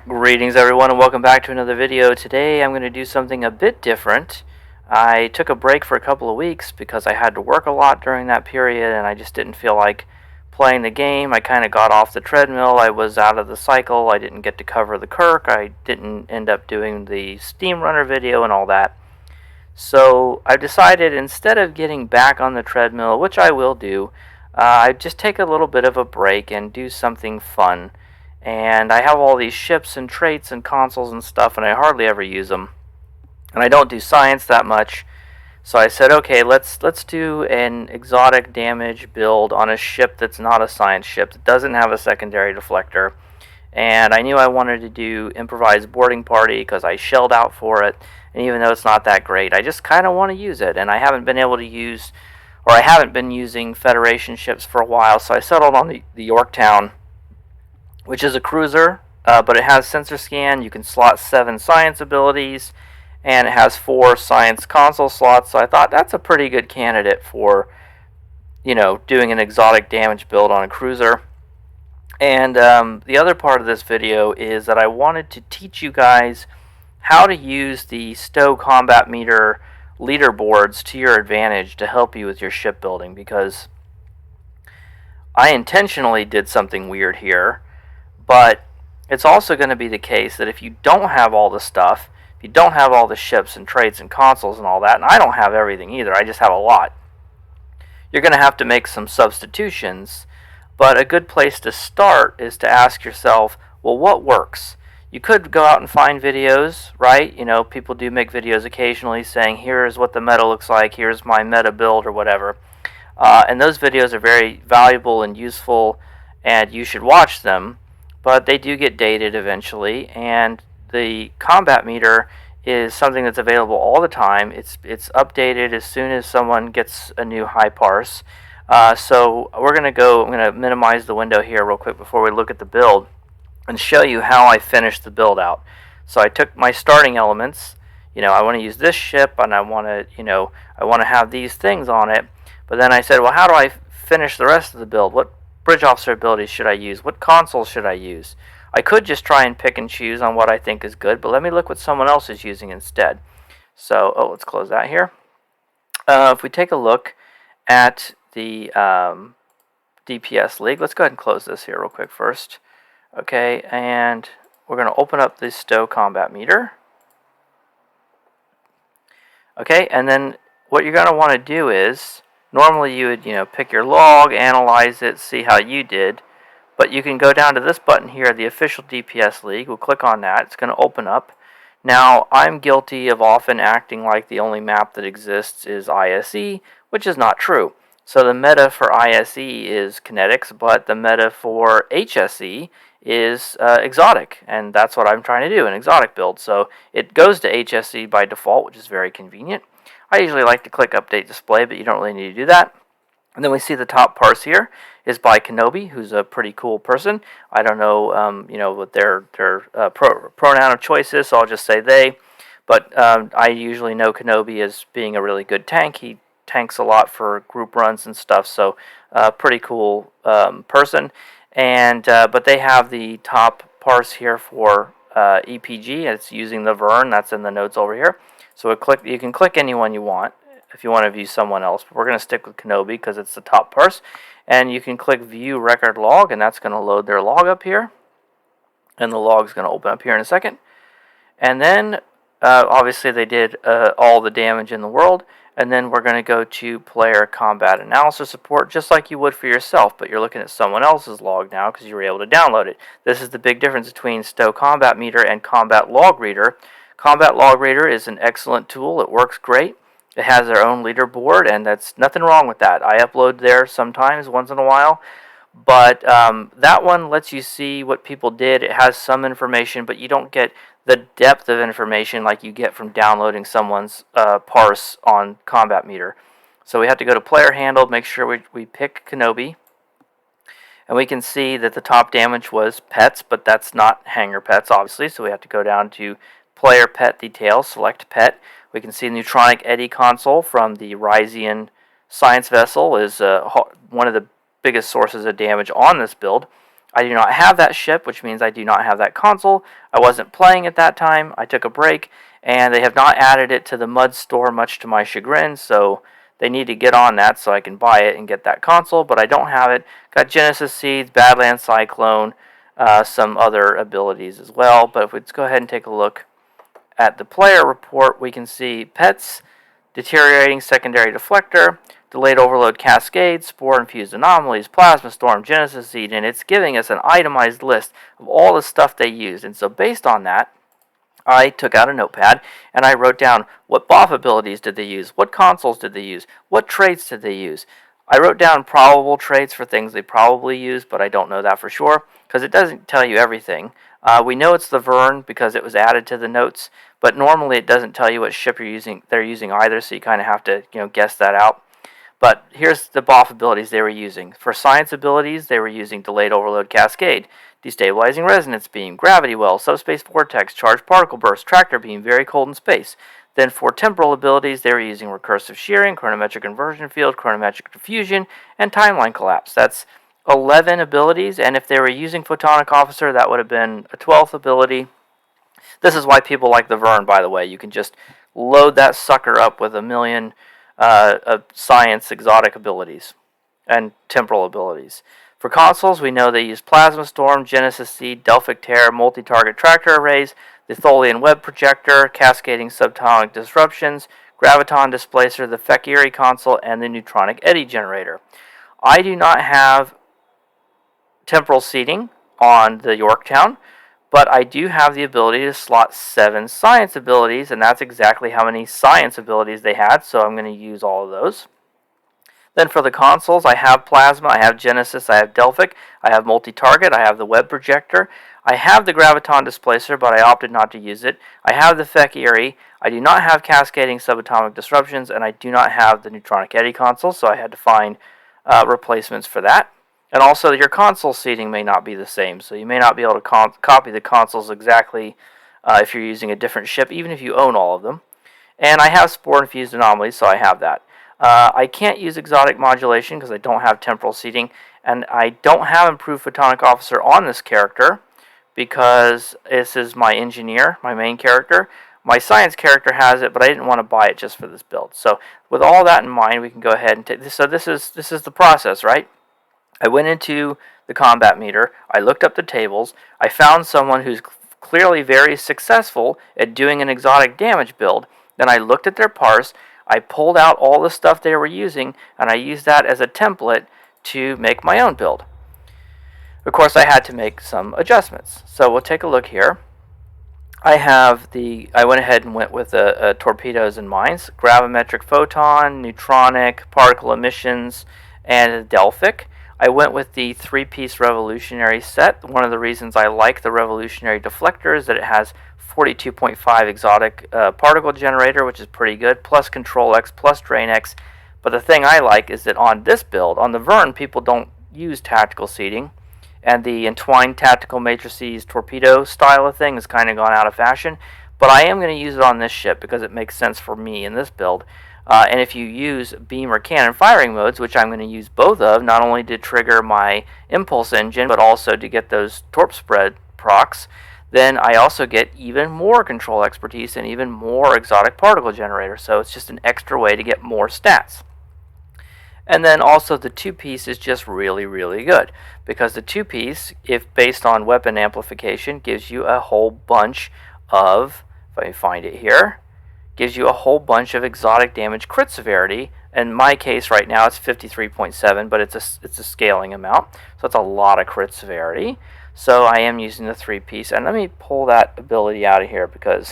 Greetings everyone and welcome back to another video. Today I'm going to do something a bit different. I took a break for a couple of weeks because I had to work a lot during that period and I just didn't feel like playing the game. I kind of got off the treadmill. I was out of the cycle. I didn't get to cover the Kirk. I didn't end up doing the Steam Runner video and all that. So I decided instead of getting back on the treadmill, which I will do, I'd just take a little bit of a break and do something fun. And I have all these ships and traits and consoles and stuff, and I hardly ever use them. And I don't do science that much. So I said, okay, let's do an exotic damage build on a ship that's not a science ship, that doesn't have a secondary deflector. And I knew I wanted to do improvised boarding party because I shelled out for it. And even though it's not that great, I just kind of want to use it. And I haven't been able to use, or I haven't been using Federation ships for a while, so I settled on the Yorktown, which is a cruiser, but it has sensor scan. You can slot 7 science abilities, and it has 4 science console slots. So I thought that's a pretty good candidate for, doing an exotic damage build on a cruiser. And the other part of this video is that I wanted to teach you guys how to use the STO combat meter leaderboards to your advantage to help you with your shipbuilding, because I intentionally did something weird here. But it's also going to be the case that if you don't have all the stuff, if you don't have all the ships and traits and consoles and all that, and I don't have everything either, I just have a lot, you're going to have to make some substitutions. But a good place to start is to ask yourself, well, what works? You could go out and find videos, right? People do make videos occasionally saying, here's what the meta looks like, here's my meta build or whatever. And those videos are very valuable and useful, and you should watch them. But they do get dated eventually, and the combat meter is something that's available all the time. It's updated as soon as someone gets a new high parse. So I'm going to minimize the window here real quick before we look at the build and show you how I finished the build out. So I took my starting elements. I want to use this ship, and I want to have these things on it. But then I said, well, how do I finish the rest of the build? What bridge officer abilities should I use? What consoles should I use? I could just try and pick and choose on what I think is good, but let me look what someone else is using instead. So, let's close that here. If we take a look at the DPS League, let's go ahead and close this here real quick first. Okay, and we're going to open up the STO combat meter. Okay, and then what you're going to want to do is, normally you would, pick your log, analyze it, see how you did. But you can go down to this button here, the official DPS League. We'll click on that. It's going to open up. Now, I'm guilty of often acting like the only map that exists is ISE, which is not true. So the meta for ISE is kinetics, but the meta for HSE is exotic. And that's what I'm trying to do, an exotic build. So it goes to HSE by default, which is very convenient. I usually like to click Update Display, but you don't really need to do that. And then we see the top parse here is by Kenobi, who's a pretty cool person. I don't know, what their pronoun of choice is, so I'll just say they. But I usually know Kenobi as being a really good tank. He tanks a lot for group runs and stuff, so pretty cool person. And but they have the top parse here for EPG. It's using the Vern. That's in the notes over here. So you can click anyone you want if you want to view someone else. But we're going to stick with Kenobi because it's the top parse. And you can click View Record Log, and that's going to load their log up here. And the log is going to open up here in a second. And then, obviously, they did all the damage in the world. And then we're going to go to Player Combat Analysis Support, just like you would for yourself. But you're looking at someone else's log now because you were able to download it. This is the big difference between STO Combat Meter and Combat Log Reader. Combat Log Reader is an excellent tool. It works great. It has their own leaderboard, and that's nothing wrong with that. I upload there sometimes, once in a while. But that one lets you see what people did. It has some information, but you don't get the depth of information like you get from downloading someone's parse on Combat Meter. So we have to go to Player Handled, make sure we pick Kenobi. And we can see that the top damage was pets, but that's not hangar pets, obviously. So we have to go down to Player Pet Details, select Pet. We can see Neutronic Eddy console from the Ryzian Science Vessel is one of the biggest sources of damage on this build. I do not have that ship, which means I do not have that console. I wasn't playing at that time. I took a break, and they have not added it to the MUD store, much to my chagrin, so they need to get on that so I can buy it and get that console, but I don't have it. Got Genesis Seeds, Badlands Cyclone, some other abilities as well, but if we just go ahead and take a look at the player report, we can see pets, deteriorating secondary deflector, delayed overload cascade, spore-infused anomalies, plasma storm, genesis seed, and it's giving us an itemized list of all the stuff they used. And so based on that, I took out a notepad and I wrote down what buff abilities did they use, what consoles did they use, what traits did they use. I wrote down probable traits for things they probably used, but I don't know that for sure because it doesn't tell you everything. We know it's the Vern because it was added to the notes, but normally it doesn't tell you what ship they're using either, so you kind of have to guess that out. But here's the buff abilities they were using. For science abilities, they were using Delayed Overload Cascade, Destabilizing Resonance Beam, Gravity Well, Subspace Vortex, Charged Particle Burst, Tractor Beam, Very Cold in Space. Then for temporal abilities, they were using Recursive Shearing, Chronometric Inversion Field, Chronometric Diffusion, and Timeline Collapse. That's 11 abilities, and if they were using Photonic Officer, that would have been a 12th ability. This is why people like the Vern, by the way. You can just load that sucker up with a million science exotic abilities and temporal abilities. For consoles, we know they use Plasma Storm, Genesis Seed, Delphic Tear, Multi-Target Tractor Arrays, the Tholian Web Projector, Cascading Subatomic Disruptions, Graviton Displacer, the Fekiri Console, and the Neutronic Eddy Generator. I do not have temporal seeding on the Yorktown, but I do have the ability to slot 7 science abilities, and that's exactly how many science abilities they had, so I'm going to use all of those. Then for the consoles, I have Plasma, I have Genesis, I have Delphic, I have Multi-Target, I have the Web Projector, I have the Graviton Displacer, but I opted not to use it. I have the Fekiri, I do not have Cascading Subatomic Disruptions, and I do not have the Neutronic Eddy console, so I had to find replacements for that. And also, your console seating may not be the same, so you may not be able to copy the consoles exactly if you're using a different ship, even if you own all of them. And I have Spore-Infused Anomalies, so I have that. I can't use Exotic Modulation because I don't have temporal seating, and I don't have Improved Photonic Officer on this character because this is my engineer, my main character. My science character has it, but I didn't want to buy it just for this build. So with all that in mind, we can go ahead and take this. So this is the process, right? I went into the combat meter, I looked up the tables, I found someone who's clearly very successful at doing an exotic damage build, then I looked at their parse, I pulled out all the stuff they were using, and I used that as a template to make my own build. Of course, I had to make some adjustments. So we'll take a look here. I went ahead and went with torpedoes and mines, gravimetric photon, neutronic, particle emissions, and Delphic. I went with the 3-piece revolutionary set. One of the reasons I like the revolutionary deflector is that it has 42.5 exotic particle generator, which is pretty good, plus Control X, plus Drain X. But the thing I like is that on this build, on the Vern, people don't use tactical seeding, and the entwined tactical matrices torpedo style of thing has kind of gone out of fashion. But I am going to use it on this ship because it makes sense for me in this build. And if you use beam or cannon firing modes, which I'm going to use both of, not only to trigger my impulse engine, but also to get those torp spread procs, then I also get even more control expertise and even more exotic particle generator. So it's just an extra way to get more stats. And then also the 2-piece is just really, really good. Because the 2-piece, if based on weapon amplification, gives you a whole bunch of, if I can find it here, gives you a whole bunch of exotic damage crit severity. In my case right now it's 53.7, but it's a scaling amount, so it's a lot of crit severity. So I am using the 3-piece, and let me pull that ability out of here because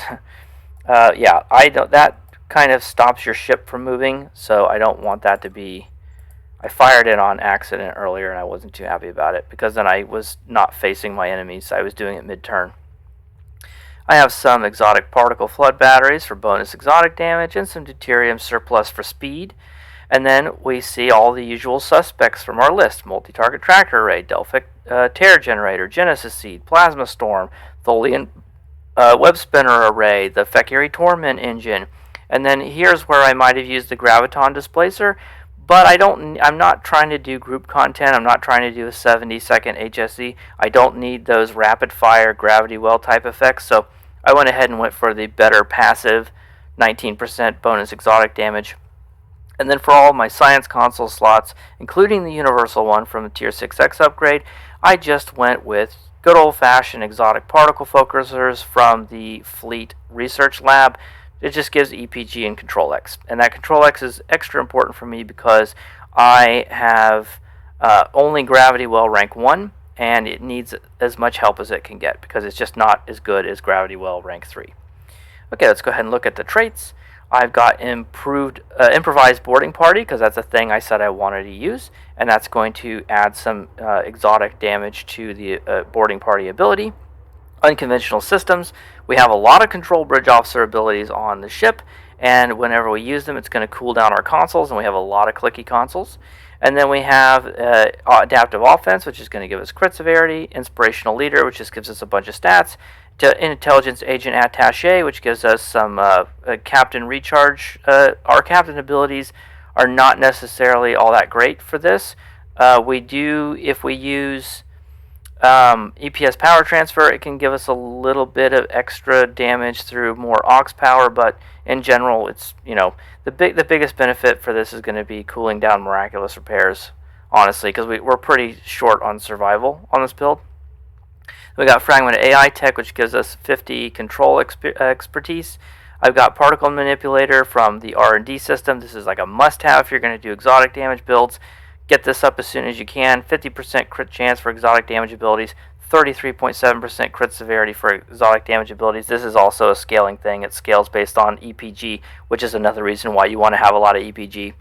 yeah, that kind of stops your ship from moving, so I don't want that to be. I fired it on accident earlier and I wasn't too happy about it because then I was not facing my enemies. I was doing it mid-turn. I have some exotic particle flood batteries for bonus exotic damage and some deuterium surplus for speed. And then we see all the usual suspects from our list. Multi-target tractor array, Delphic tear generator, Genesis seed, plasma storm, Tholian web spinner array, the Fekiri torment engine. And then here's where I might have used the graviton displacer, but I'm not trying to do group content. I'm not trying to do a 70-second HSE. I don't need those rapid fire gravity well type effects. So I went ahead and went for the better passive 19% bonus exotic damage. And then for all of my science console slots, including the universal one from the tier 6X upgrade, I just went with good old-fashioned exotic particle focusers from the Fleet Research Lab. It just gives EPG and Control X. And that Control X is extra important for me because I have only Gravity Well rank 1, and it needs as much help as it can get because it's just not as good as Gravity Well rank 3. Okay, let's go ahead and look at the traits. I've got improvised boarding party because that's a thing I said I wanted to use, and that's going to add some exotic damage to the boarding party ability. Unconventional systems. We have a lot of control bridge officer abilities on the ship, and whenever we use them, it's going to cool down our consoles, and we have a lot of clicky consoles. And then we have adaptive offense, which is going to give us crit severity. Inspirational leader, which just gives us a bunch of stats. Intelligence agent attaché, which gives us some captain recharge. Our captain abilities are not necessarily all that great for this. We do, if we use EPS power transfer, it can give us a little bit of extra damage through more aux power, but in general, it's, you know, the biggest benefit for this is going to be cooling down miraculous repairs, honestly, because we're pretty short on survival on this build. We got fragmented AI tech, which gives us 50 control expertise. I've got particle manipulator from the R&D system. This is like a must-have if you're going to do exotic damage builds. Get this up as soon as you can. 50% crit chance for exotic damage abilities. 33.7% crit severity for exotic damage abilities. This is also a scaling thing. It scales based on EPG, which is another reason why you want to have a lot of EPG.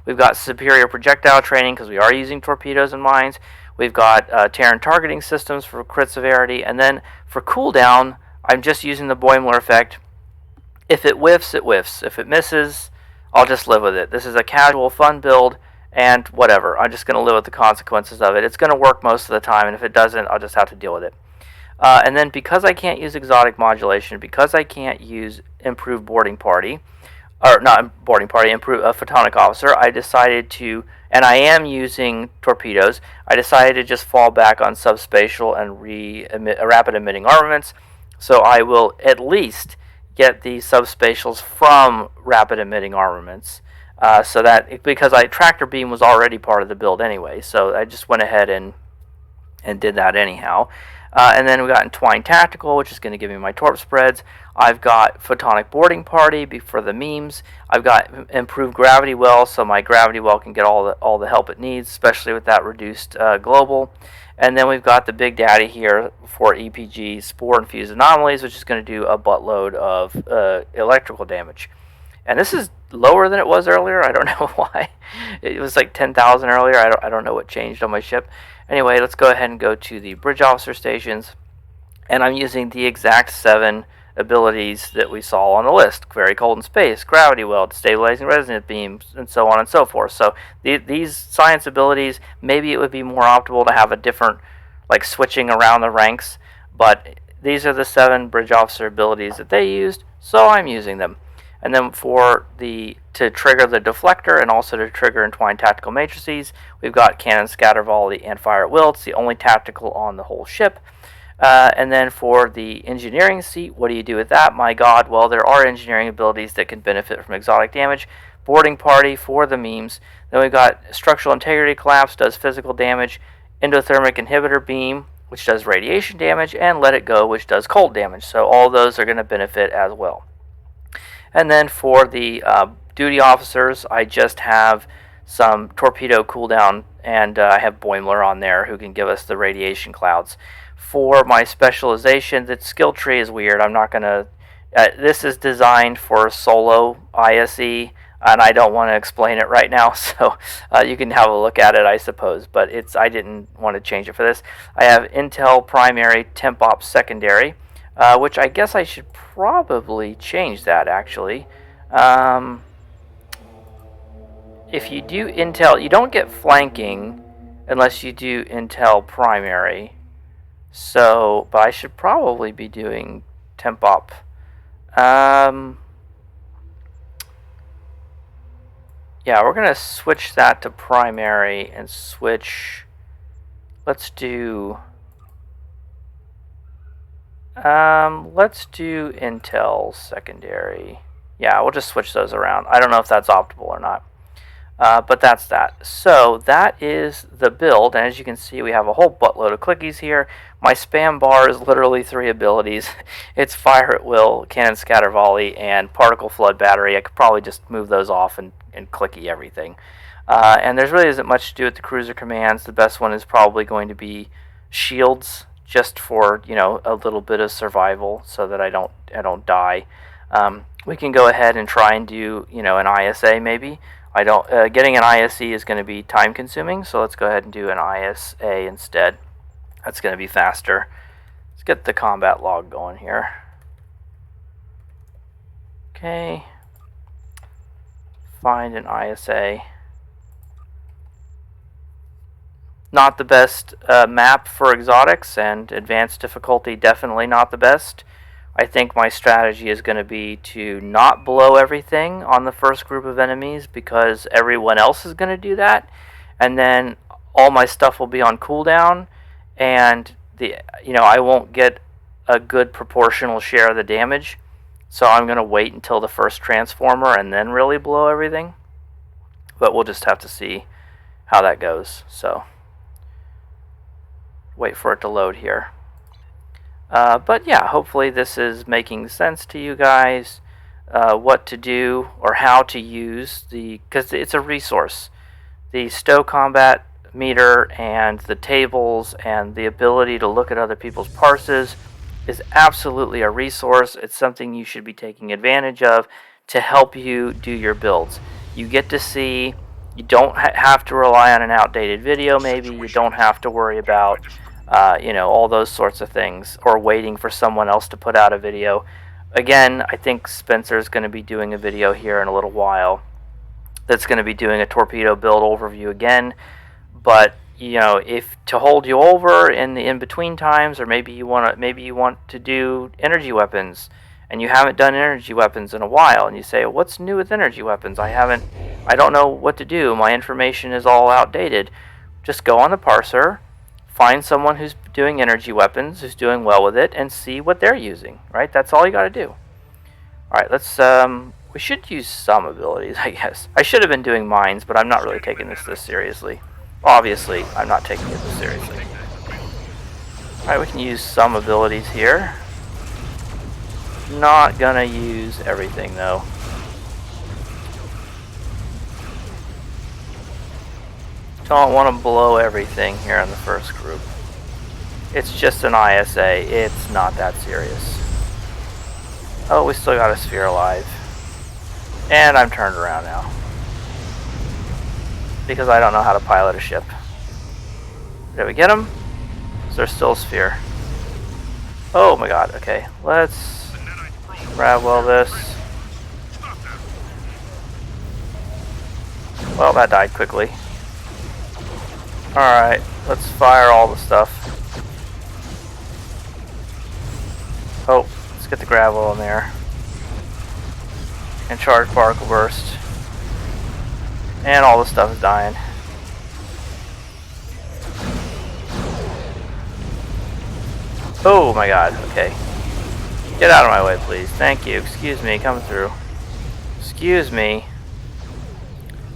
We've got superior projectile training because we are using torpedoes and mines. We've got Terran targeting systems for crit severity. And then for cooldown, I'm just using the Boimler effect. If it whiffs, it whiffs. If it misses, I'll just live with it. This is a casual, fun build, and whatever. I'm just going to live with the consequences of it. It's going to work most of the time, and if it doesn't, I'll just have to deal with it. And then because I can't use exotic modulation, because I can't use improved boarding party, or not boarding party, improve photonic officer, I decided to, and I am using torpedoes, I decided to just fall back on subspatial and rapid emitting armaments. So I will at least get the subspatials from rapid emitting armaments. So that, because tractor beam was already part of the build anyway, so I just went ahead and did that anyhow. And then we got Entwined Tactical, which is going to give me my torp spreads. I've got Photonic Boarding Party for the memes. I've got Improved Gravity Well, so my Gravity Well can get all the help it needs, especially with that reduced global. And then we've got the Big Daddy here for EPG Spore-Infused Anomalies, which is going to do a buttload of electrical damage. And this is lower than it was earlier. I don't know why. It was like 10,000 earlier. I don't know what changed on my ship. Anyway, let's go ahead and go to the bridge officer stations. And I'm using the exact 7 abilities that we saw on the list. Very cold in space, gravity weld, stabilizing resonant beams, and so on and so forth. So these science abilities, maybe it would be more optimal to have a different, like switching around the ranks. But these are the 7 bridge officer abilities that they used, so I'm using them. And then to trigger the deflector and also to trigger Entwined Tactical Matrices, we've got Cannon, Scatter Volley, and Fire at Will. It's the only tactical on the whole ship. And then for the engineering seat, what do you do with that? My god, well, there are engineering abilities that can benefit from exotic damage. Boarding Party for the memes. Then we've got Structural Integrity Collapse, does physical damage. Endothermic Inhibitor Beam, which does radiation damage. And Let It Go, which does cold damage. So all those are going to benefit as well. And then for the duty officers, I just have some torpedo cooldown, and I have Boimler on there who can give us the radiation clouds. For my specialization, the skill tree is weird. I'm not going to... this is designed for solo ISE, and I don't want to explain it right now, so you can have a look at it, I suppose, but I didn't want to change it for this. I have Intel Primary, Temp Op Secondary, which I guess I should probably change that, actually. If you do Intel, you don't get flanking unless you do Intel Primary. So, but I should probably be doing Temp Op. Yeah, Yeah, we're gonna switch that to primary and switch. Let's do Intel secondary. Yeah, we'll just switch those around. I don't know if that's optimal or not. But that's that. So that is the build, and as you can see, we have a whole buttload of clickies here. My spam bar is literally 3 abilities. It's Fire at Will, Cannon Scatter Volley, and Particle Flood Battery. I could probably just move those off and clicky everything. And there's really isn't much to do with the cruiser commands. The best one is probably going to be shields, just for a little bit of survival, so that I don't die. We can go ahead and try and do an ISA maybe. I don't. Getting an ISE is going to be time consuming, so let's go ahead and do an ISA instead. That's going to be faster. Let's get the combat log going here. Okay. Find an ISA. Not the best map for exotics, and advanced difficulty definitely not the best. I think my strategy is going to be to not blow everything on the first group of enemies, because everyone else is going to do that, and then all my stuff will be on cooldown, and I won't get a good proportional share of the damage. So I'm going to wait until the first transformer and then really blow everything. But we'll just have to see how that goes. So wait for it to load here. But yeah, hopefully this is making sense to you guys, what to do or how to use because it's a resource. The stow combat meter and the tables and the ability to look at other people's parses is absolutely a resource. It's something you should be taking advantage of to help you do your builds. You get to see, you don't have to rely on an outdated video maybe, you don't have to worry about all those sorts of things, or waiting for someone else to put out a video. Again, I think Spencer's going to be doing a video here in a little while that's going to be doing a torpedo build overview again. But if to hold you over in the in-between times, or maybe you want to do energy weapons and you haven't done energy weapons in a while, and you say, what's new with energy weapons? I don't know what to do. My information is all outdated. Just go on the parser, find someone who's doing energy weapons, who's doing well with it, and see what they're using, right? That's all you got to do. All right, let's, we should use some abilities, I guess. I should have been doing mines, but I'm not really taking this seriously. Obviously, I'm not taking it this seriously. All right, we can use some abilities here. Not gonna use everything, though. Don't want to blow everything here in the first group. It's just an ISA. It's not that serious. Oh, we still got a sphere alive. And I'm turned around now, because I don't know how to pilot a ship. Did we get him? Is there still a sphere? Oh my god, okay. Let's grab all this. Well, that died quickly. Alright, let's fire all the stuff. Oh, let's get the gravel in there. And charge particle burst. And all the stuff is dying. Oh my god, okay. Get out of my way, please. Thank you. Excuse me, coming through. Excuse me.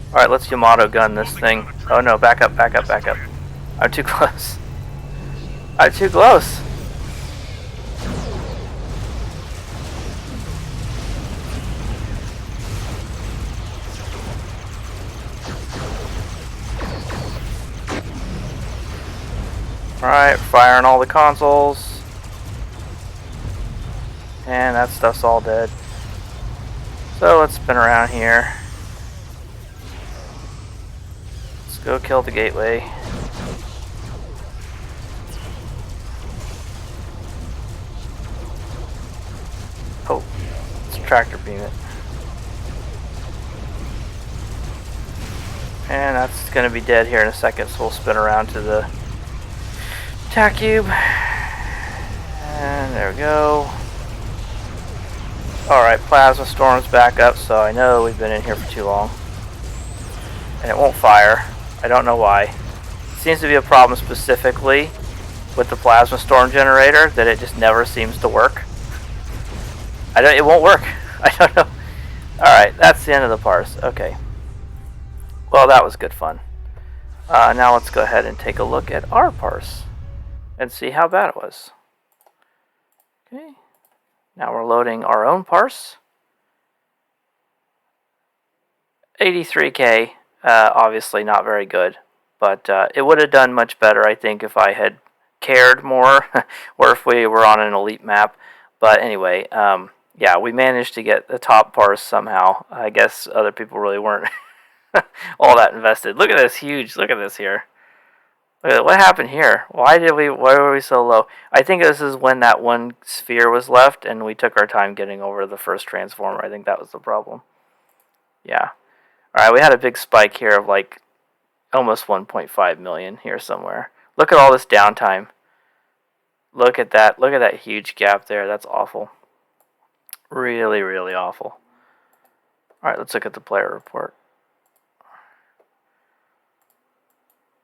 Alright, let's Yamato gun this thing. Oh no, back up, back up, back up. I'm too close. I'm too close. Alright, firing all the consoles. And that stuff's all dead. So let's spin around here. Let's go kill the gateway. Oh, let's tractor beam it. And that's going to be dead here in a second, so we'll spin around to the attack cube. And there we go. Alright, plasma storm's back up, so I know we've been in here for too long. and it won't fire. I don't know why. It seems to be a problem specifically with the plasma storm generator, that it just never seems to work. It won't work. I don't know. Alright, that's the end of the parse. Okay. Well, that was good fun. Now let's go ahead and take a look at our parse and see how bad it was. Okay. Now we're loading our own parse. 83K, obviously not very good, but it would have done much better, I think, if I had cared more, or if we were on an elite map. But anyway, yeah, we managed to get the top parse somehow. I guess other people really weren't all that invested. Look at this huge, look at this here. Look at what happened here. Why were we so low? I think this is when that one sphere was left and we took our time getting over the first transformer. I think that was the problem. Yeah. Alright, we had a big spike here of like almost 1.5 million here somewhere. Look at all this downtime. Look at that. Look at that huge gap there. That's awful. Really, really awful. Alright, let's look at the player report.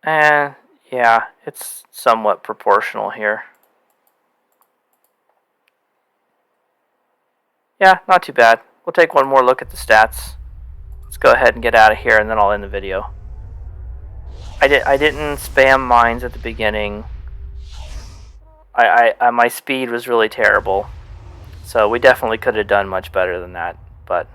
And yeah, it's somewhat proportional here. Yeah, not too bad. We'll take one more look at the stats. Let's go ahead and get out of here, and then I'll end the video. I didn't spam mines at the beginning. My speed was really terrible, so we definitely could have done much better than that. But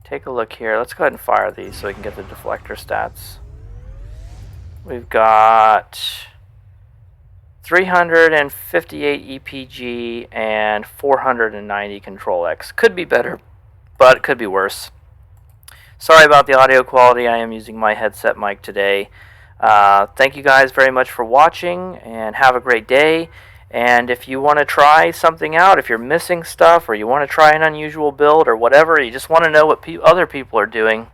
take a look here. Let's go ahead and fire these so we can get the deflector stats. We've got 358 EPG and 490 Control X. Could be better, but it could be worse. Sorry about the audio quality. I am using my headset mic today. Thank you guys very much for watching, and have a great day. And if you want to try something out, if you're missing stuff, or you want to try an unusual build, or whatever, you just want to know what other people are doing,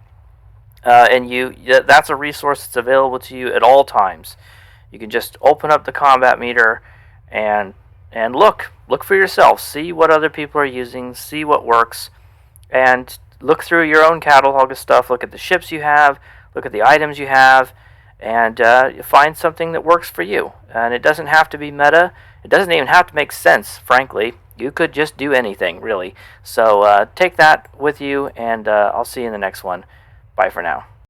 that's a resource that's available to you at all times. You can just open up the combat meter and look for yourself. See what other people are using. See what works, and look through your own catalog of stuff. Look at the ships you have. Look at the items you have, and find something that works for you. And it doesn't have to be meta. It doesn't even have to make sense, frankly. You could just do anything, really. So take that with you, and I'll see you in the next one. Bye for now.